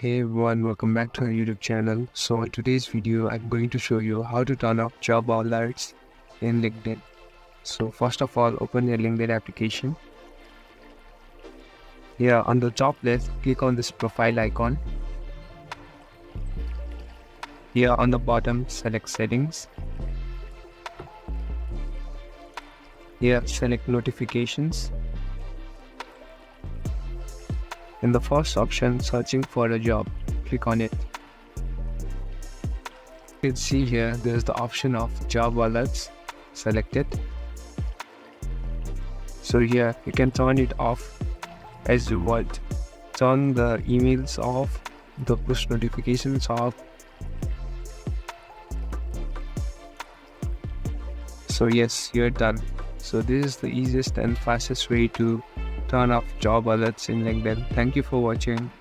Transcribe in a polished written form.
Hey everyone, welcome back to our YouTube channel. So in today's video, I'm going to show you how to turn off job alerts in LinkedIn. So first of all, open your LinkedIn application. Here on the top left, click on this profile icon. Here on the bottom, select settings. Here select notifications. In the first option, searching for a job, click on it. You can see here there's the option of job alerts. Select it. So here you can turn it off as you want. Turn the emails off, the push notifications off. So yes, you're done. So this is the easiest and fastest way to turn off job alerts in LinkedIn. Thank you for watching.